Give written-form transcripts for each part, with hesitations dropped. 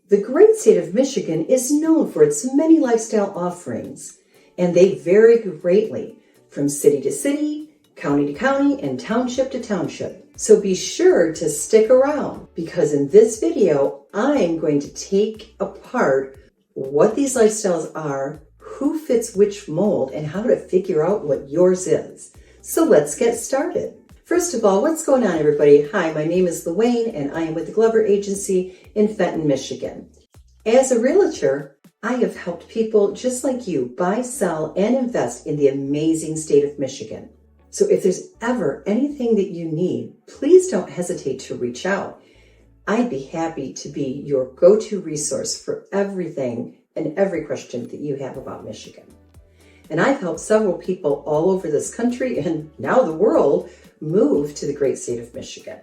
The great state of Michigan is known for its many lifestyle offerings, and they vary greatly from city to city, county to county, and township to township. So be sure to stick around, because in this video, I'm going to take apart what these lifestyles are, who fits which mold, and how to figure out what yours is. So let's get started. First of all, what's going on, everybody? Hi, my name is Luane, and I am with the Glover Agency in Fenton, Michigan. As a realtor, I have helped people just like you buy, sell, and invest in the amazing state of Michigan. So if there's ever anything that you need, please don't hesitate to reach out. I'd be happy to be your go-to resource for everything and every question that you have about Michigan. And I've helped several people all over this country and now the world move to the great state of Michigan.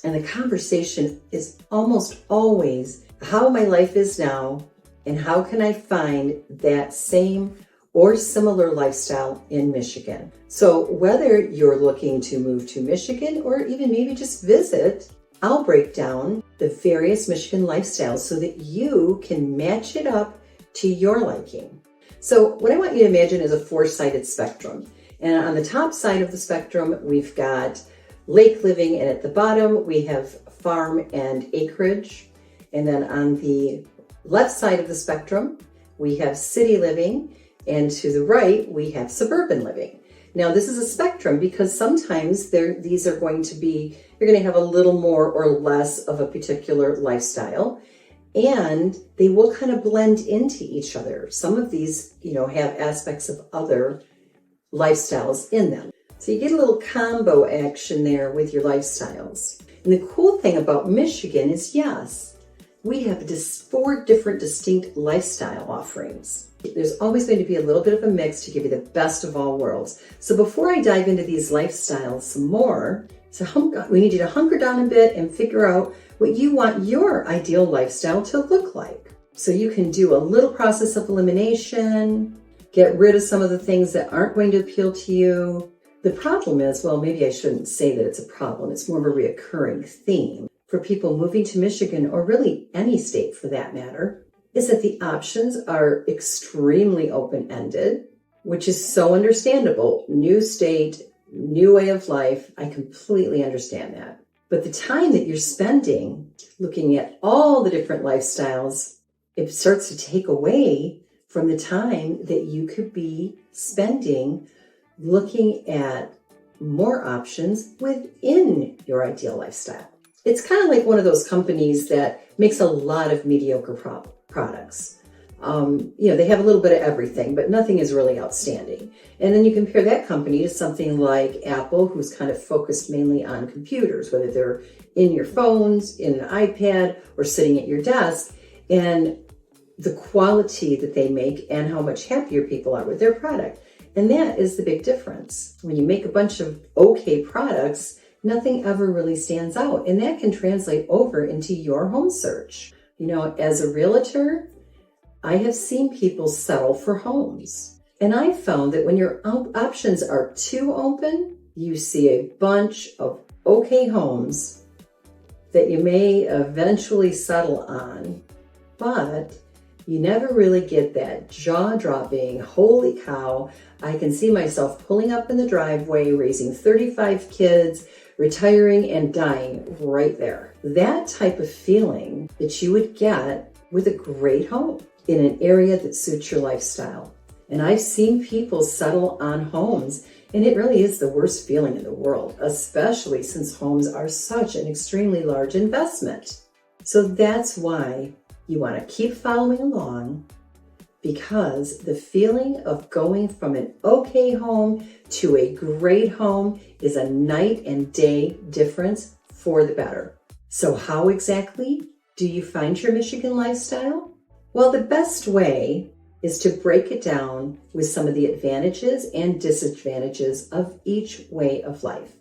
And the conversation is almost always how my life is now and how can I find that same or similar lifestyle in Michigan. So whether you're looking to move to Michigan or even maybe just visit, I'll break down the various Michigan lifestyles so that you can match it up to your liking. So what I want you to imagine is a four-sided spectrum. And on the top side of the spectrum, we've got lake living, and at the bottom, we have farm and acreage. And then on the left side of the spectrum, we have city living, and to the right, we have suburban living. Now, this is a spectrum because sometimes these are going to be, you're going to have a little more or less of a particular lifestyle, and they will kind of blend into each other. Some of these, have aspects of other lifestyles in them. So you get a little combo action there with your lifestyles. And the cool thing about Michigan is, yes, we have four different distinct lifestyle offerings. There's always going to be a little bit of a mix to give you the best of all worlds. So before I dive into these lifestyles some more, we need you to hunker down a bit and figure out what you want your ideal lifestyle to look like. So you can do a little process of elimination, get rid of some of the things that aren't going to appeal to you. The problem is, well, maybe I shouldn't say that it's a problem. It's more of a reoccurring theme for people moving to Michigan, or really any state for that matter, is that the options are extremely open-ended, which is so understandable. New state, new way of life. I completely understand that. But the time that you're spending looking at all the different lifestyles, it starts to take away from the time that you could be spending looking at more options within your ideal lifestyle. It's kind of like one of those companies that makes a lot of mediocre products. They have a little bit of everything, but nothing is really outstanding. And then you compare that company to something like Apple, who's kind of focused mainly on computers, whether they're in your phones, in an iPad, or sitting at your desk, and the quality that they make and how much happier people are with their product. And that is the big difference. When you make a bunch of okay products, nothing ever really stands out. And that can translate over into your home search. As a realtor, I have seen people settle for homes. And I found that when your options are too open, you see a bunch of okay homes that you may eventually settle on, but you never really get that jaw-dropping, holy cow, I can see myself pulling up in the driveway, raising 35 kids, retiring and dying right there. That type of feeling that you would get with a great home in an area that suits your lifestyle. And I've seen people settle on homes, and it really is the worst feeling in the world, especially since homes are such an extremely large investment. So that's why you want to keep following along, because the feeling of going from an okay home to a great home is a night and day difference for the better. So how exactly do you find your Michigan lifestyle? Well, the best way is to break it down with some of the advantages and disadvantages of each way of life.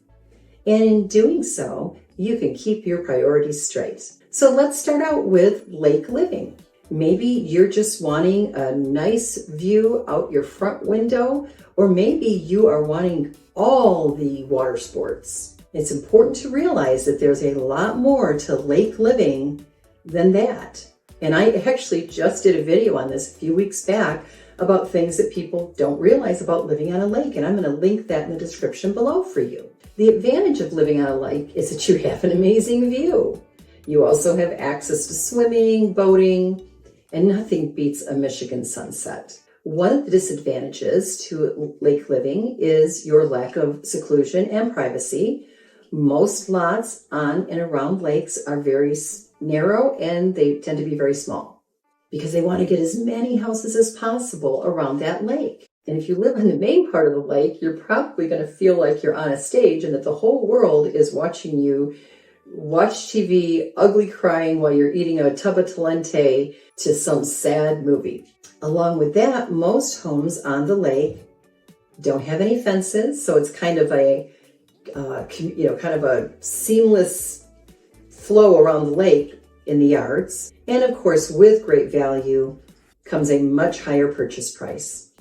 And in doing so, you can keep your priorities straight. So let's start out with lake living. Maybe you're just wanting a nice view out your front window, or maybe you are wanting all the water sports. It's important to realize that there's a lot more to lake living than that. And I actually just did a video on this a few weeks back about things that people don't realize about living on a lake, and I'm going to link that in the description below for you. The advantage of living on a lake is that you have an amazing view. You also have access to swimming, boating, and nothing beats a Michigan sunset. One of the disadvantages to lake living is your lack of seclusion and privacy. Most lots on and around lakes are very narrow, and they tend to be very small because they want to get as many houses as possible around that lake. And if you live on the main part of the lake, you're probably going to feel like you're on a stage and that the whole world is watching you watch TV, ugly crying while you're eating a tub of Talente to some sad movie. Along with that, most homes on the lake don't have any fences, so it's kind of a kind of a seamless flow around the lake in the yards. And of course, with great value comes a much higher purchase price,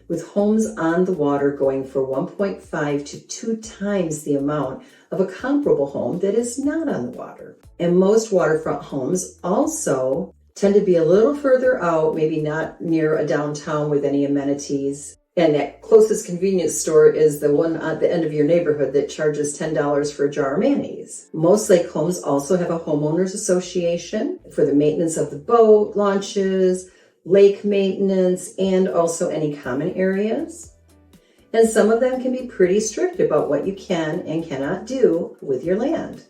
with homes on the water going for 1.5 to 2 times the amount of a comparable home that is not on the water. And most waterfront homes also tend to be a little further out, maybe not near a downtown with any amenities. And that closest convenience store is the one at the end of your neighborhood that charges $10 for a jar of mayonnaise. Most lake homes also have a homeowners association for the maintenance of the boat, launches, lake maintenance, and also any common areas. And some of them can be pretty strict about what you can and cannot do with your land.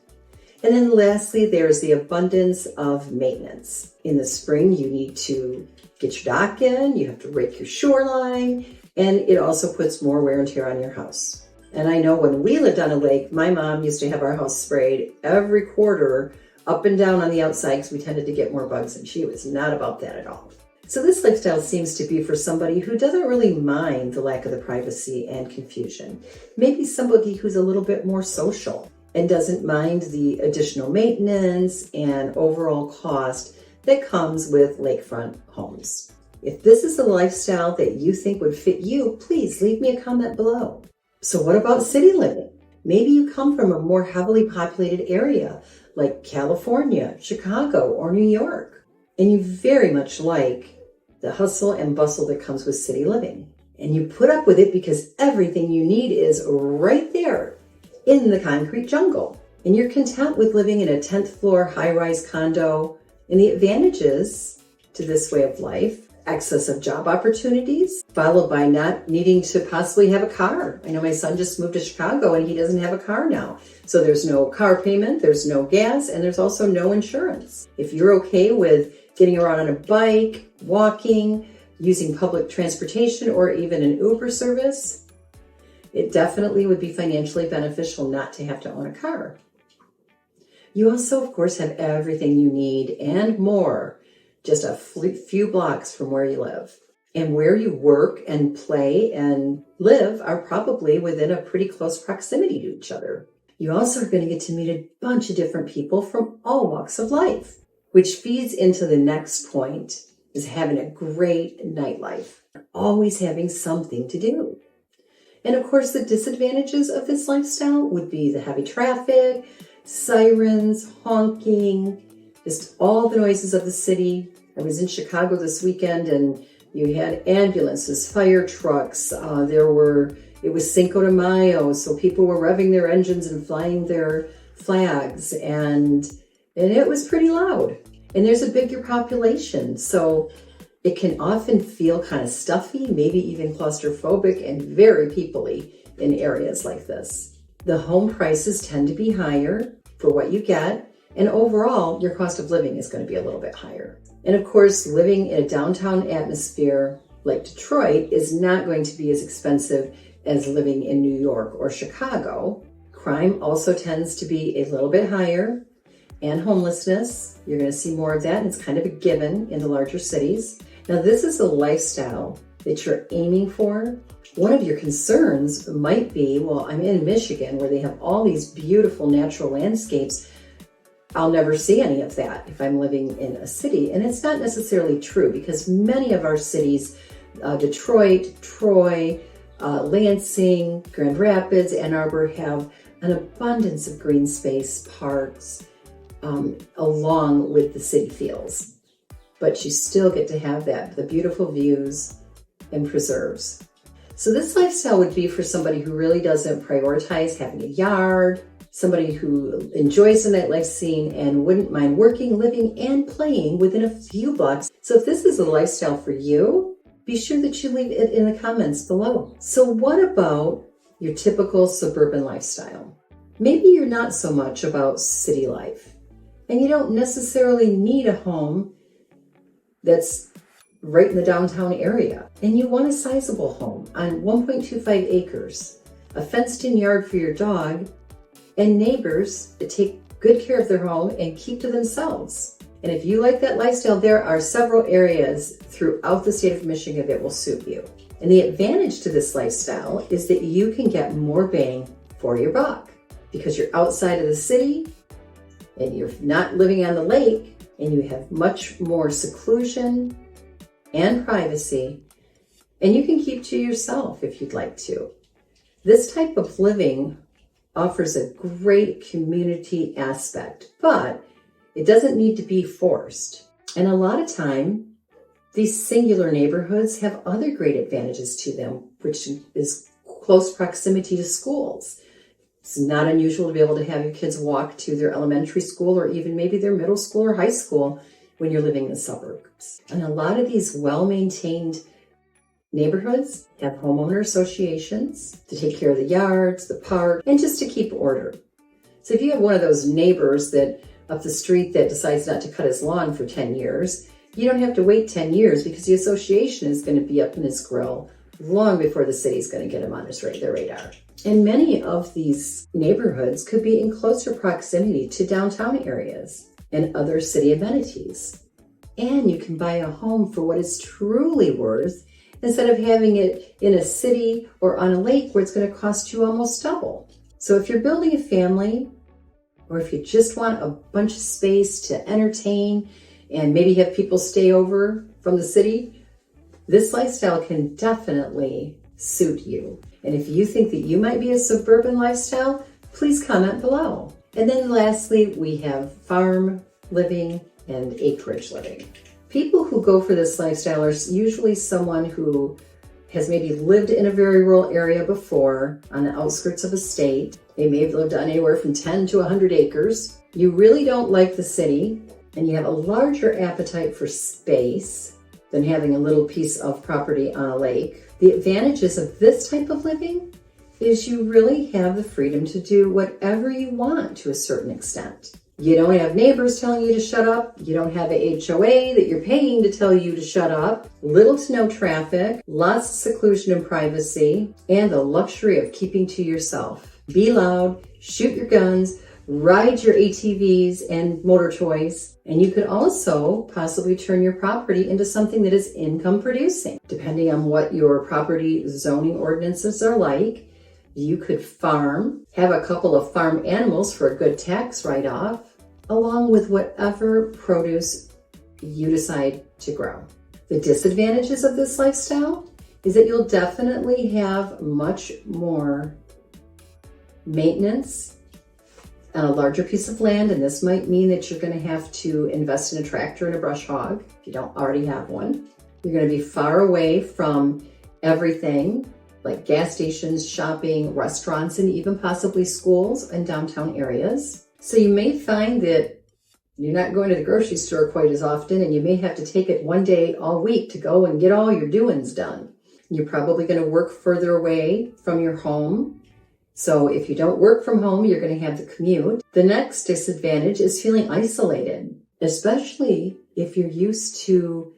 And then lastly, there's the abundance of maintenance. In the spring, you need to get your dock in, you have to rake your shoreline, and it also puts more wear and tear on your house. And I know when we lived on a lake, my mom used to have our house sprayed every quarter up and down on the outside because we tended to get more bugs, and she was not about that at all. So this lifestyle seems to be for somebody who doesn't really mind the lack of the privacy and confusion. Maybe somebody who's a little bit more social and doesn't mind the additional maintenance and overall cost that comes with lakefront homes. If this is the lifestyle that you think would fit you, please leave me a comment below. So what about city living? Maybe you come from a more heavily populated area like California, Chicago, or New York, and you very much like the hustle and bustle that comes with city living. And you put up with it because everything you need is right there in the concrete jungle. And you're content with living in a 10th floor high-rise condo. And the advantages to this way of life: excess of job opportunities, followed by not needing to possibly have a car. I know my son just moved to Chicago and he doesn't have a car now. So there's no car payment, there's no gas, and there's also no insurance. If you're okay with getting around on a bike, walking, using public transportation, or even an Uber service, it definitely would be financially beneficial not to have to own a car. You also, of course, have everything you need and more just a few blocks from where you live. And where you work and play and live are probably within a pretty close proximity to each other. You also are going to get to meet a bunch of different people from all walks of life, which feeds into the next point, is having a great nightlife, always having something to do. And of course, the disadvantages of this lifestyle would be the heavy traffic, sirens, honking, just all the noises of the city. I was in Chicago this weekend and you had ambulances, fire trucks. It was Cinco de Mayo, so people were revving their engines and flying their flags, and it was pretty loud. And there's a bigger population, so it can often feel kind of stuffy, maybe even claustrophobic and very people-y in areas like this. The home prices tend to be higher for what you get, and overall, your cost of living is going to be a little bit higher. And of course, living in a downtown atmosphere like Detroit is not going to be as expensive as living in New York or Chicago. Crime also tends to be a little bit higher, and homelessness. You're going to see more of that, and it's kind of a given in the larger cities. Now, this is a lifestyle that you're aiming for. One of your concerns might be, well, I'm in Michigan where they have all these beautiful natural landscapes. I'll never see any of that if I'm living in a city. And it's not necessarily true, because many of our cities, Detroit, Troy, Lansing, Grand Rapids, Ann Arbor, have an abundance of green space, parks, along with the city feels. but you still get to have the beautiful views and preserves. So this lifestyle would be for somebody who really doesn't prioritize having a yard, somebody who enjoys the nightlife scene and wouldn't mind working, living, and playing within a few blocks. So if this is a lifestyle for you, be sure that you leave it in the comments below. So what about your typical suburban lifestyle? Maybe you're not so much about city life, and you don't necessarily need a home that's right in the downtown area, and you want a sizable home on 1.25 acres, a fenced-in yard for your dog, and neighbors that take good care of their home and keep to themselves. And if you like that lifestyle, there are several areas throughout the state of Michigan that will suit you. And the advantage to this lifestyle is that you can get more bang for your buck because you're outside of the city and you're not living on the lake, and you have much more seclusion and privacy, and you can keep to yourself if you'd like to. This type of living offers a great community aspect, but it doesn't need to be forced. And a lot of time, these singular neighborhoods have other great advantages to them, which is close proximity to schools. It's not unusual to be able to have your kids walk to their elementary school or even maybe their middle school or high school when you're living in the suburbs. And a lot of these well-maintained neighborhoods have homeowner associations to take care of the yards, the park, and just to keep order. So if you have one of those neighbors that up the street that decides not to cut his lawn for 10 years, you don't have to wait 10 years because the association is going to be up in his grill long before the city's going to get him on their radar. And many of these neighborhoods could be in closer proximity to downtown areas and other city amenities. And you can buy a home for what it's truly worth instead of having it in a city or on a lake where it's going to cost you almost double. So if you're building a family, or if you just want a bunch of space to entertain and maybe have people stay over from the city, this lifestyle can definitely suit you. And if you think that you might be a suburban lifestyle, please comment below. And then lastly, we have farm living and acreage living. People who go for this lifestyle are usually someone who has maybe lived in a very rural area before on the outskirts of a state. They may have lived on anywhere from 10 to 100 acres. You really don't like the city, and you have a larger appetite for space than having a little piece of property on a lake. The advantages of this type of living is you really have the freedom to do whatever you want to a certain extent. You don't have neighbors telling you to shut up. You don't have a HOA that you're paying to tell you to shut up. Little to no traffic, lots of seclusion and privacy, and the luxury of keeping to yourself. Be loud, shoot your guns, ride your ATVs and motor toys, and you could also possibly turn your property into something that is income producing. Depending on what your property zoning ordinances are like, you could farm, have a couple of farm animals for a good tax write-off, along with whatever produce you decide to grow. The disadvantages of this lifestyle is that you'll definitely have much more maintenance on a larger piece of land, and this might mean that you're going to have to invest in a tractor and a brush hog if you don't already have one. You're going to be far away from everything like gas stations, shopping, restaurants, and even possibly schools and downtown areas. So you may find that you're not going to the grocery store quite as often, and you may have to take it one day all week to go and get all your doings done. You're probably going to work further away from your home. So if you don't work from home, you're going to have the commute. The next disadvantage is feeling isolated, especially if you're used to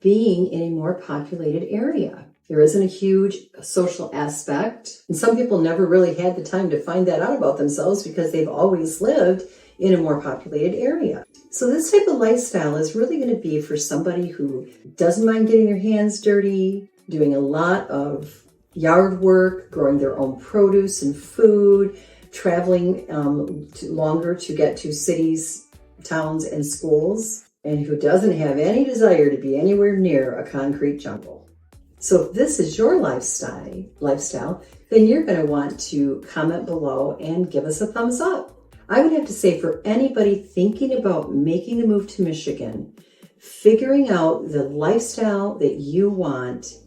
being in a more populated area. There isn't a huge social aspect, and some people never really had the time to find that out about themselves because they've always lived in a more populated area. So this type of lifestyle is really going to be for somebody who doesn't mind getting their hands dirty, doing a lot of yard work, growing their own produce and food, traveling longer to get to cities, towns, and schools, and who doesn't have any desire to be anywhere near a concrete jungle. So if this is your lifestyle, then you're going to want to comment below and give us a thumbs up. I would have to say for anybody thinking about making the move to Michigan, Figuring out the lifestyle that you want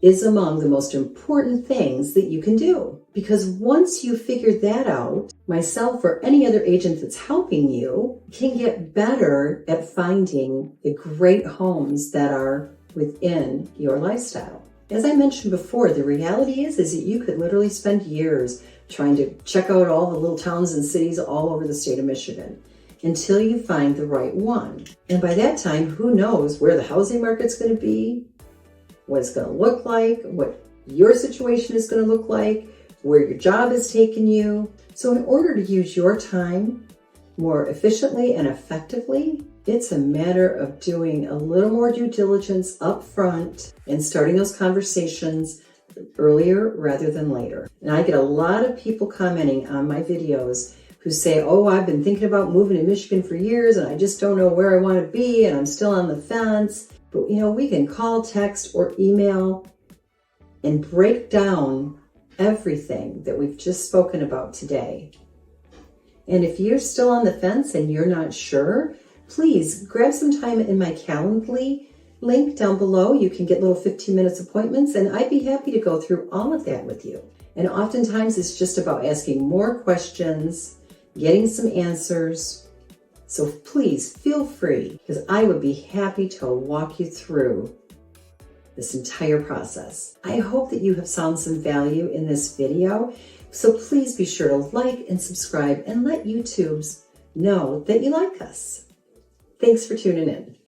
is among the most important things that you can do. Because once you figure that out, myself or any other agent that's helping you can get better at finding the great homes that are within your lifestyle. As I mentioned before, the reality is that you could literally spend years trying to check out all the little towns and cities all over the state of Michigan until you find the right one. And by that time, who knows where the housing market's going to be, what it's going to look like, what your situation is going to look like, where your job is taking you. So in order to use your time more efficiently and effectively, it's a matter of doing a little more due diligence up front and starting those conversations earlier rather than later. And I get a lot of people commenting on my videos who say, oh, I've been thinking about moving to Michigan for years and I just don't know where I want to be and I'm still on the fence. But we can call, text, or email and break down everything that we've just spoken about today. And if you're still on the fence and you're not sure, please grab some time in my Calendly link down below. You can get little 15 minutes appointments and I'd be happy to go through all of that with you. And oftentimes it's just about asking more questions, getting some answers. So please feel free, because I would be happy to walk you through this entire process. I hope that you have found some value in this video. So please be sure to like and subscribe and let YouTube know that you like us. Thanks for tuning in.